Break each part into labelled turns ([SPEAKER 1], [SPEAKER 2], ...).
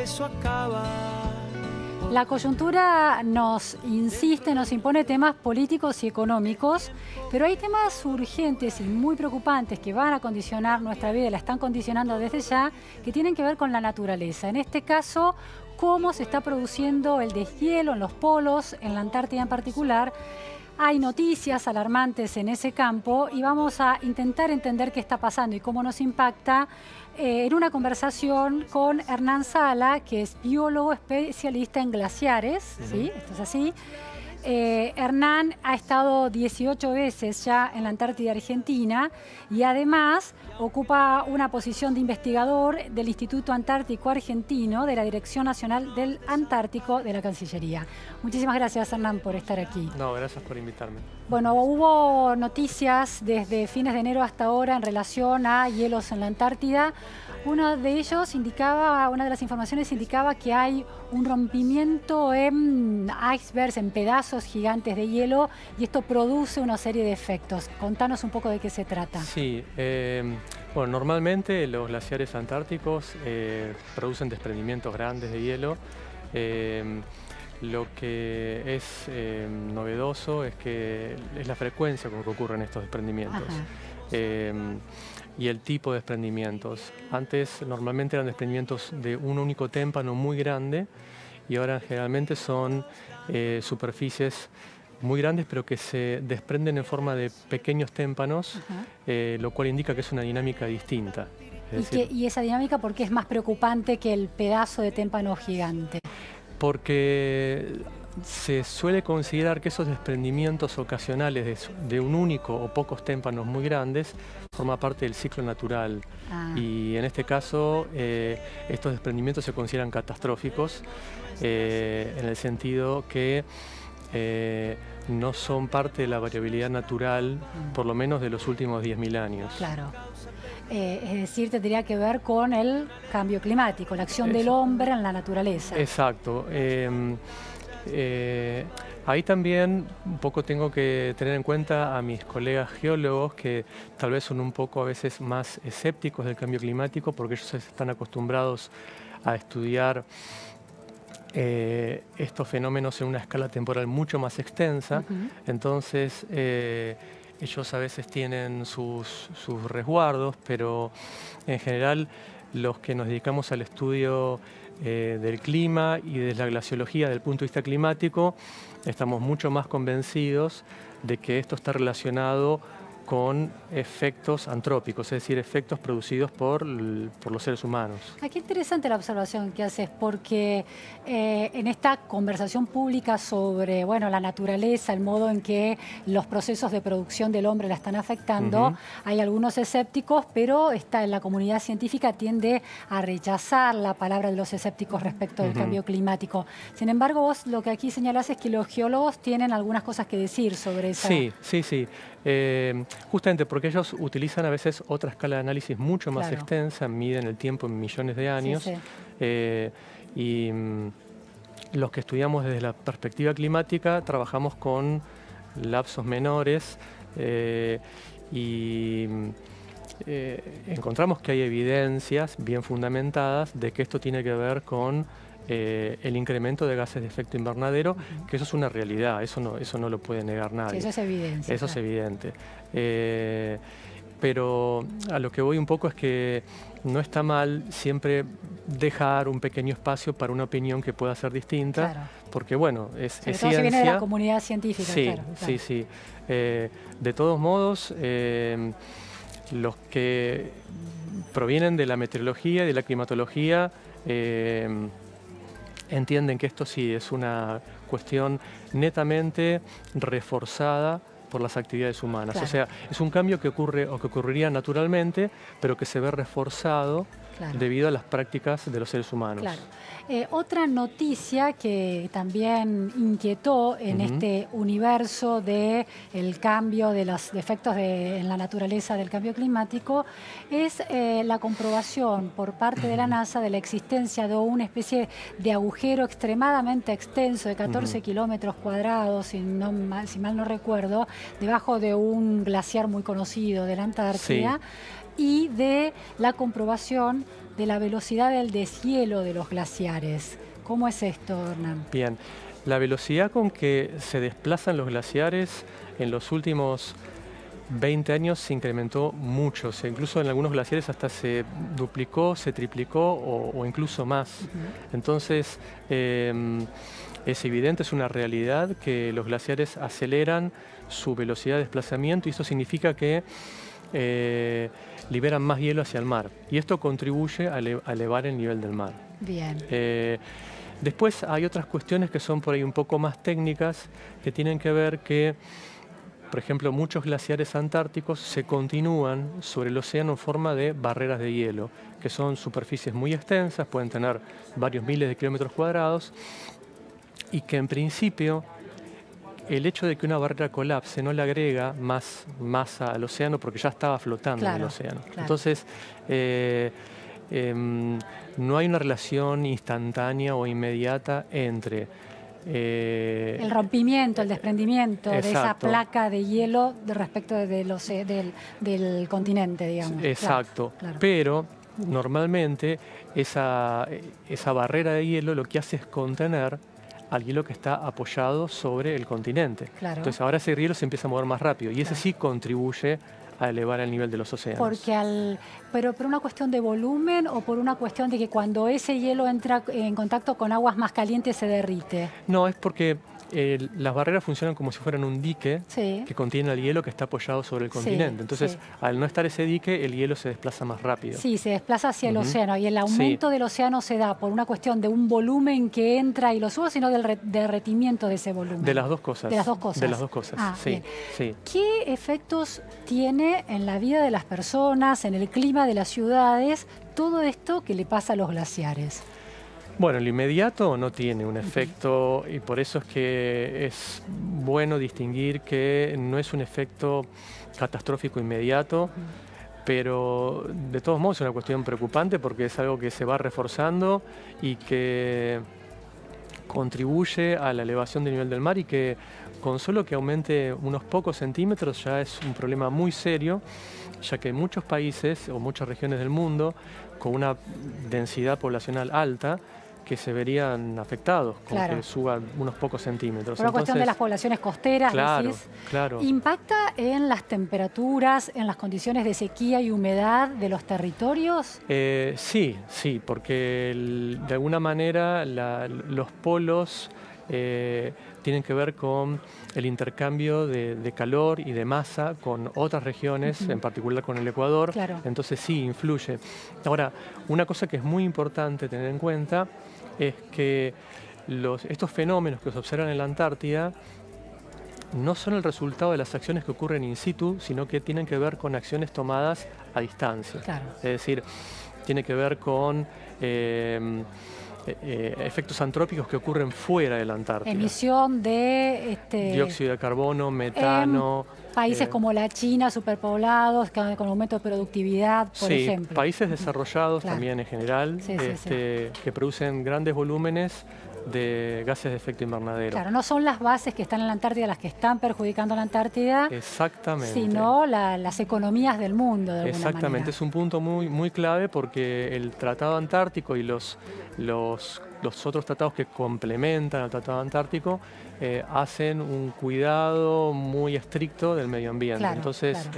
[SPEAKER 1] eso acaba.
[SPEAKER 2] La coyuntura nos insiste, nos impone temas políticos y económicos, pero hay temas urgentes y muy preocupantes que van a condicionar nuestra vida, la están condicionando desde ya, que tienen que ver con la naturaleza. En este caso, cómo se está produciendo el deshielo en los polos, en la Antártida en particular. Hay noticias alarmantes en ese campo y vamos a intentar entender qué está pasando y cómo nos impacta en una conversación con Hernán Sala, que es biólogo especialista en glaciares, ¿sí? Esto es así. Hernán ha estado 18 veces ya en la Antártida Argentina y además ocupa una posición de investigador del Instituto Antártico Argentino de la Dirección Nacional del Antártico de la Cancillería. Muchísimas gracias, Hernán, por estar aquí.
[SPEAKER 3] No, gracias por invitarme.
[SPEAKER 2] Bueno, hubo noticias desde fines de enero hasta ahora en relación a hielos en la Antártida. Uno de ellos indicaba, una de las informaciones indicaba que hay un rompimiento en icebergs, en pedazos gigantes de hielo, y esto produce una serie de efectos. Contanos un poco de qué se trata.
[SPEAKER 3] Sí, bueno, normalmente los glaciares antárticos producen desprendimientos grandes de hielo. Lo que es novedoso es que es la frecuencia con que ocurren estos desprendimientos. Y el tipo de desprendimientos. Antes normalmente eran desprendimientos de un único témpano muy grande y ahora generalmente son superficies muy grandes pero que se desprenden en forma de pequeños témpanos, lo cual indica que es una dinámica distinta.
[SPEAKER 2] ¿Y esa dinámica por qué es más preocupante que el pedazo de témpano gigante?
[SPEAKER 3] Porque se suele considerar que esos desprendimientos ocasionales de un único o pocos témpanos muy grandes forma parte del ciclo natural. Y en este caso estos desprendimientos se consideran catastróficos en el sentido que no son parte de la variabilidad natural, por lo menos de los últimos 10.000 años.
[SPEAKER 2] Claro. Es decir, tendría que ver con el cambio climático, la acción del hombre en la naturaleza.
[SPEAKER 3] Exacto. Ahí también un poco tengo que tener en cuenta a mis colegas geólogos que tal vez son un poco a veces más escépticos del cambio climático porque ellos están acostumbrados a estudiar estos fenómenos en una escala temporal mucho más extensa. Entonces ellos a veces tienen sus resguardos, pero en general los que nos dedicamos al estudio del clima y de la glaciología desde el punto de vista climático, estamos mucho más convencidos de que esto está relacionado con efectos antrópicos, es decir, efectos producidos por los seres humanos.
[SPEAKER 2] Qué interesante la observación que haces, porque en esta conversación pública sobre la naturaleza, el modo en que los procesos de producción del hombre la están afectando, hay algunos escépticos, pero en la comunidad científica tiende a rechazar la palabra de los escépticos respecto del cambio climático. Sin embargo, vos lo que aquí señalás es que los geólogos tienen algunas cosas que decir sobre eso.
[SPEAKER 3] Sí. Justamente porque ellos utilizan a veces otra escala de análisis mucho más extensa, miden el tiempo en millones de años, y los que estudiamos desde la perspectiva climática trabajamos con lapsos menores y encontramos que hay evidencias bien fundamentadas de que esto tiene que ver con el incremento de gases de efecto invernadero, que eso es una realidad, eso no lo puede negar nadie.
[SPEAKER 2] Sí, eso es evidente.
[SPEAKER 3] Eso es evidente. Pero a lo que voy un poco es que no está mal siempre dejar un pequeño espacio para una opinión que pueda ser distinta, porque es ciencia.
[SPEAKER 2] Se viene de la comunidad científica.
[SPEAKER 3] Sí. De todos modos, los que provienen de la meteorología y de la climatología entienden que esto sí es una cuestión netamente reforzada por las actividades humanas. O sea, es un cambio que ocurre o que ocurriría naturalmente, pero que se ve reforzado debido a las prácticas de los seres humanos.
[SPEAKER 2] Otra noticia que también inquietó en este universo del cambio, de los efectos en la naturaleza del cambio climático, es la comprobación por parte de la NASA de la existencia de una especie de agujero extremadamente extenso de 14 kilómetros cuadrados, si mal no recuerdo, debajo de un glaciar muy conocido de la Antártida. y de la comprobación de la velocidad del deshielo de los glaciares. ¿Cómo es esto, Hernán?
[SPEAKER 3] Bien, la velocidad con que se desplazan los glaciares en los últimos 20 años se incrementó mucho. Incluso en algunos glaciares hasta se duplicó, se triplicó o incluso más. Entonces, es evidente, es una realidad que los glaciares aceleran su velocidad de desplazamiento y eso significa que liberan más hielo hacia el mar. Y esto contribuye a elevar el nivel del mar.
[SPEAKER 2] Bien.
[SPEAKER 3] Después hay otras cuestiones que son por ahí un poco más técnicas, que tienen que ver que, por ejemplo, muchos glaciares antárticos se continúan sobre el océano en forma de barreras de hielo, que son superficies muy extensas, pueden tener varios miles de kilómetros cuadrados, y que en principio el hecho de que una barrera colapse no le agrega más masa al océano porque ya estaba flotando en el océano. Claro. Entonces, no hay una relación instantánea o inmediata entre
[SPEAKER 2] el rompimiento, el desprendimiento de esa placa de hielo respecto del continente, digamos.
[SPEAKER 3] Exacto,
[SPEAKER 2] claro.
[SPEAKER 3] Pero normalmente esa barrera de hielo lo que hace es contener al hielo que está apoyado sobre el continente.
[SPEAKER 2] Claro.
[SPEAKER 3] Entonces ahora ese hielo se empieza a mover más rápido y ese sí contribuye a elevar el nivel de los océanos.
[SPEAKER 2] Pero por una cuestión de volumen o por una cuestión de que cuando ese hielo entra en contacto con aguas más calientes se derrite.
[SPEAKER 3] No, es porque las barreras funcionan como si fueran un dique que contiene el hielo que está apoyado sobre el continente. Entonces, al no estar ese dique, el hielo se desplaza más rápido.
[SPEAKER 2] Sí, se desplaza hacia el océano y el aumento del océano se da por una cuestión de un volumen que entra y lo sube, sino del derretimiento de ese volumen.
[SPEAKER 3] De las dos cosas.
[SPEAKER 2] De las dos cosas.
[SPEAKER 3] De las dos cosas, sí.
[SPEAKER 2] ¿Qué efectos tiene en la vida de las personas, en el clima de las ciudades, todo esto que le pasa a los glaciares?
[SPEAKER 3] Bueno, el inmediato no tiene un efecto y por eso es que es bueno distinguir que no es un efecto catastrófico inmediato, pero de todos modos es una cuestión preocupante porque es algo que se va reforzando y que contribuye a la elevación del nivel del mar y que con solo que aumente unos pocos centímetros ya es un problema muy serio, ya que muchos países o muchas regiones del mundo con una densidad poblacional alta que se verían afectados con que suban unos pocos centímetros.
[SPEAKER 2] Por la cuestión de las poblaciones costeras, decís.
[SPEAKER 3] Claro.
[SPEAKER 2] ¿Impacta en las temperaturas, en las condiciones de sequía y humedad de los territorios?
[SPEAKER 3] Sí, porque de alguna manera los polos tienen que ver con el intercambio de calor y de masa con otras regiones, en particular con el Ecuador. Entonces sí, influye. Ahora, una cosa que es muy importante tener en cuenta es que estos fenómenos que se observan en la Antártida no son el resultado de las acciones que ocurren in situ, sino que tienen que ver con acciones tomadas a distancia. Es decir, tiene que ver con efectos antrópicos que ocurren fuera de la Antártida.
[SPEAKER 2] Emisión de
[SPEAKER 3] dióxido de carbono, metano.
[SPEAKER 2] Países como la China, superpoblados, con aumento de productividad, por ejemplo.
[SPEAKER 3] Países desarrollados también en general, que producen grandes volúmenes de gases de efecto invernadero.
[SPEAKER 2] Claro, no son las bases que están en la Antártida las que están perjudicando a la Antártida, sino las economías del mundo, de alguna manera.
[SPEAKER 3] Es un punto muy clave porque el Tratado Antártico y los otros tratados que complementan al Tratado Antártico hacen un cuidado muy estricto del medio ambiente. Entonces,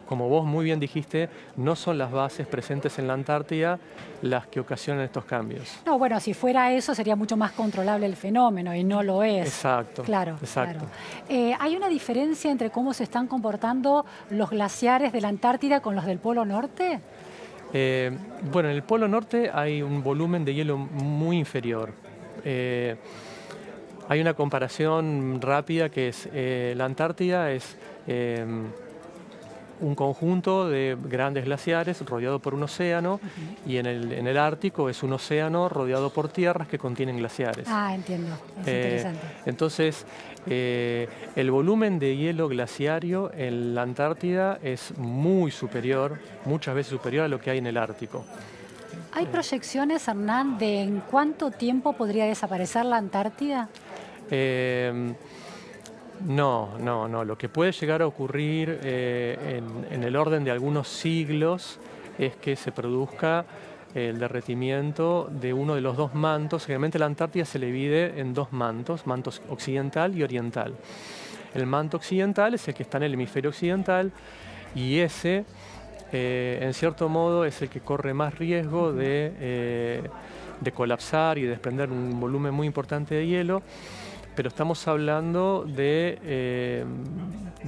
[SPEAKER 3] como vos muy bien dijiste, no son las bases presentes en la Antártida las que ocasionan estos cambios.
[SPEAKER 2] No, bueno, si fuera eso sería mucho más controlable el fenómeno y no lo es.
[SPEAKER 3] Exacto.
[SPEAKER 2] ¿Hay una diferencia entre cómo se están comportando los glaciares de la Antártida con los del Polo Norte?
[SPEAKER 3] Bueno, en el Polo Norte hay un volumen de hielo muy inferior. Hay una comparación rápida que es la Antártida es un conjunto de grandes glaciares rodeado por un océano y en el Ártico es un océano rodeado por tierras que contienen glaciares.
[SPEAKER 2] Entiendo. Es interesante.
[SPEAKER 3] Entonces, el volumen de hielo glaciario en la Antártida es muy superior, muchas veces superior a lo que hay en el Ártico.
[SPEAKER 2] ¿Hay proyecciones, Hernán, de en cuánto tiempo podría desaparecer la Antártida?
[SPEAKER 3] No. Lo que puede llegar a ocurrir en el orden de algunos siglos es que se produzca el derretimiento de uno de los dos mantos. Generalmente la Antártida se divide en dos mantos occidental y oriental. El manto occidental es el que está en el hemisferio occidental y ese, en cierto modo, es el que corre más riesgo de colapsar y desprender un volumen muy importante de hielo. Pero estamos hablando de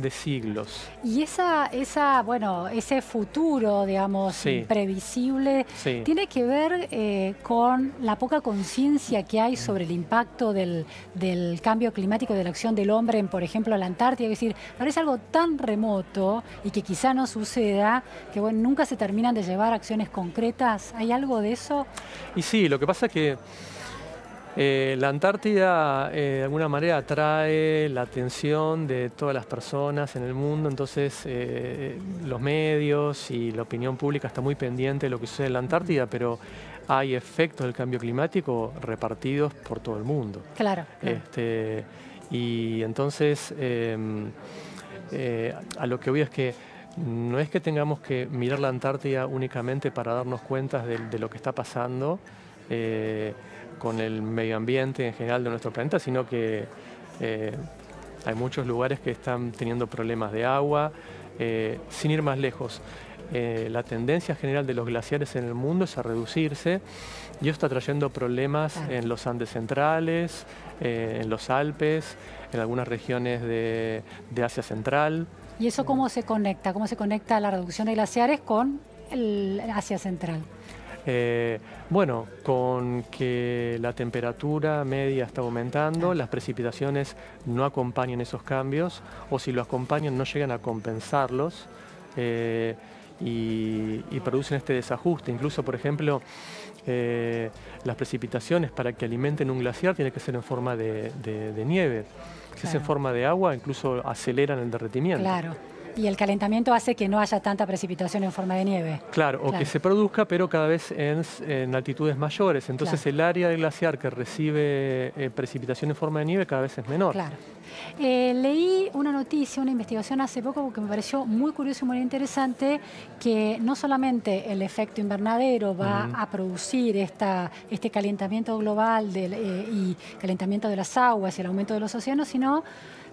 [SPEAKER 3] siglos.
[SPEAKER 2] Y ese futuro, digamos, imprevisible, tiene que ver con la poca conciencia que hay sobre el impacto del cambio climático, de la acción del hombre en, por ejemplo, la Antártida. Es decir, parece algo tan remoto y que quizá no suceda, que nunca se terminan de llevar acciones concretas. ¿Hay algo de eso?
[SPEAKER 3] Y sí, lo que pasa es que la Antártida de alguna manera atrae la atención de todas las personas en el mundo, entonces los medios y la opinión pública está muy pendiente de lo que sucede en la Antártida, pero hay efectos del cambio climático repartidos por todo el mundo.
[SPEAKER 2] Claro.
[SPEAKER 3] Y entonces a lo que voy es que no es que tengamos que mirar la Antártida únicamente para darnos cuenta de lo que está pasando con el medio ambiente en general de nuestro planeta, sino que hay muchos lugares que están teniendo problemas de agua. Sin ir más lejos, la tendencia general de los glaciares en el mundo es a reducirse y esto está trayendo problemas en los Andes centrales, en los Alpes, en algunas regiones de Asia Central.
[SPEAKER 2] ¿Y eso cómo se conecta? ¿Cómo se conecta la reducción de glaciares con el Asia Central?
[SPEAKER 3] Bueno, con que la temperatura media está aumentando, las precipitaciones no acompañan esos cambios, o si lo acompañan no llegan a compensarlos y producen este desajuste. Incluso, por ejemplo, las precipitaciones para que alimenten un glaciar tienen que ser en forma de nieve. Si es en forma de agua, incluso aceleran el derretimiento.
[SPEAKER 2] Claro. Y el calentamiento hace que no haya tanta precipitación en forma de nieve.
[SPEAKER 3] Claro, o que se produzca, pero cada vez en altitudes mayores. Entonces el área del glaciar que recibe precipitación en forma de nieve cada vez es menor.
[SPEAKER 2] Claro. Leí una noticia, una investigación hace poco que me pareció muy curioso y muy interesante, que no solamente el efecto invernadero va a producir este calentamiento global y calentamiento de las aguas y el aumento de los océanos, sino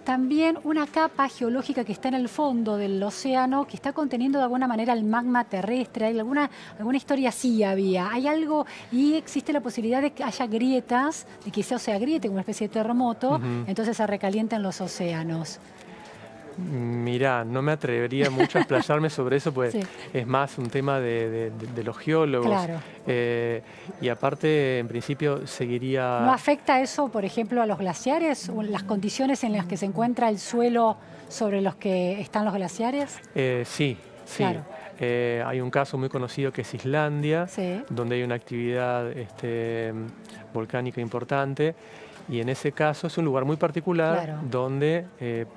[SPEAKER 2] también una capa geológica que está en el fondo del océano, que está conteniendo de alguna manera el magma terrestre. ¿Hay alguna historia así había? ¿Hay algo? Y existe la posibilidad de que haya grietas, de que eso se agriete como una especie de terremoto, entonces se recalienten los océanos.
[SPEAKER 3] Mirá, no me atrevería mucho a explayarme sobre eso, pues es más un tema de los geólogos.
[SPEAKER 2] Claro.
[SPEAKER 3] Y aparte, en principio, seguiría...
[SPEAKER 2] ¿No afecta eso, por ejemplo, a los glaciares? ¿Las condiciones en las que se encuentra el suelo sobre los que están los glaciares?
[SPEAKER 3] Sí. Claro. Hay un caso muy conocido que es Islandia, donde hay una actividad volcánica importante. Y en ese caso es un lugar muy particular donde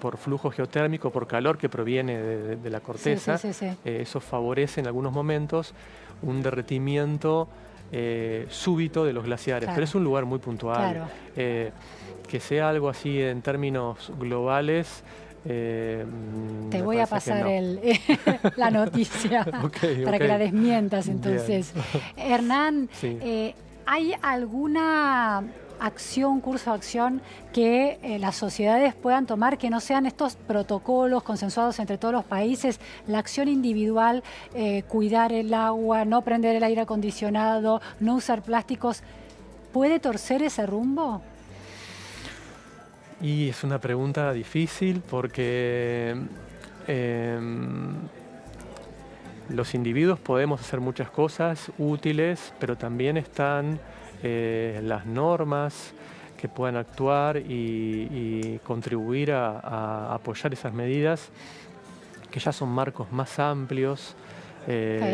[SPEAKER 3] por flujo geotérmico, por calor que proviene de la corteza, eso favorece en algunos momentos un derretimiento súbito de los glaciares. Pero es un lugar muy puntual. Que sea algo así en términos globales...
[SPEAKER 2] Te voy a pasar la noticia para que la desmientas entonces. Hernán, ¿hay alguna curso de acción que las sociedades puedan tomar que no sean estos protocolos consensuados entre todos los países? La acción individual, cuidar el agua, no prender el aire acondicionado, no usar plásticos, ¿puede torcer ese rumbo?
[SPEAKER 3] Y es una pregunta difícil porque los individuos podemos hacer muchas cosas útiles, pero también están las normas que puedan actuar y contribuir a apoyar esas medidas que ya son marcos más amplios.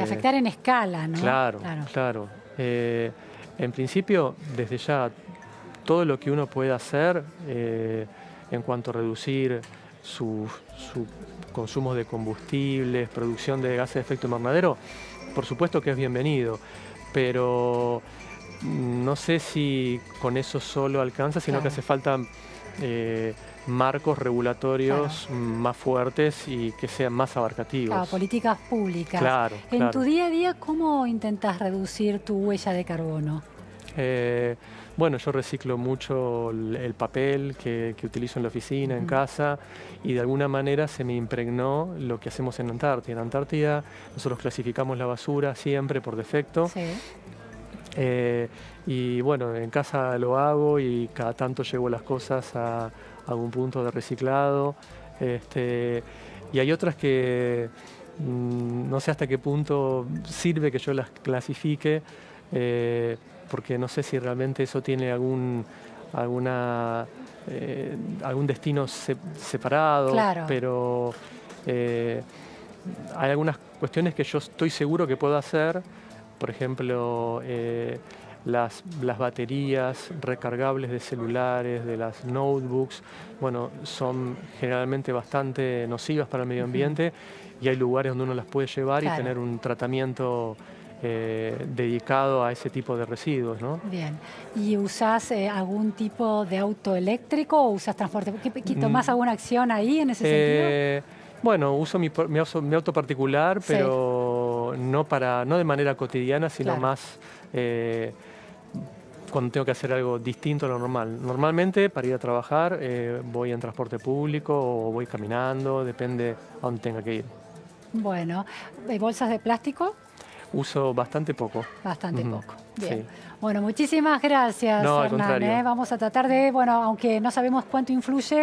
[SPEAKER 2] Afectar en escala, ¿no?
[SPEAKER 3] Claro. En principio, desde ya, todo lo que uno pueda hacer en cuanto a reducir su consumo de combustibles, producción de gases de efecto invernadero, por supuesto que es bienvenido, pero no sé si con eso solo alcanza, sino
[SPEAKER 2] Claro.
[SPEAKER 3] que hace falta marcos regulatorios más fuertes y que sean más abarcativos.
[SPEAKER 2] Claro, políticas públicas.
[SPEAKER 3] Claro,
[SPEAKER 2] En
[SPEAKER 3] claro.
[SPEAKER 2] tu día a día, ¿cómo intentas reducir tu huella de carbono?
[SPEAKER 3] Bueno, yo reciclo mucho el papel que utilizo en la oficina, en casa, y de alguna manera se me impregnó lo que hacemos en Antártida. En Antártida nosotros clasificamos la basura siempre por defecto.
[SPEAKER 2] Sí.
[SPEAKER 3] Y bueno, en casa lo hago y cada tanto llevo las cosas a algún punto de reciclado. Y hay otras que no sé hasta qué punto sirve que yo las clasifique, porque no sé si realmente eso tiene algún destino separado,
[SPEAKER 2] Claro.
[SPEAKER 3] pero hay algunas cuestiones que yo estoy seguro que puedo hacer. Por ejemplo, las baterías recargables de celulares, de las notebooks, bueno, son generalmente bastante nocivas para el medio ambiente y hay lugares donde uno las puede llevar y tener un tratamiento dedicado a ese tipo de residuos, ¿no?
[SPEAKER 2] Bien. ¿Y usás algún tipo de auto eléctrico o usás transporte? ¿Tomás alguna acción ahí en ese sentido?
[SPEAKER 3] Bueno, uso mi auto particular, pero no de manera cotidiana, sino más cuando tengo que hacer algo distinto a lo normal. Normalmente, para ir a trabajar, voy en transporte público o voy caminando, depende a dónde tenga que ir.
[SPEAKER 2] Bueno, ¿bolsas de plástico?
[SPEAKER 3] Uso bastante poco.
[SPEAKER 2] Bastante poco. Bien.
[SPEAKER 3] Sí.
[SPEAKER 2] Bueno, muchísimas gracias,
[SPEAKER 3] No, al
[SPEAKER 2] Hernán.
[SPEAKER 3] contrario.
[SPEAKER 2] Vamos a tratar de, bueno, aunque no sabemos cuánto influye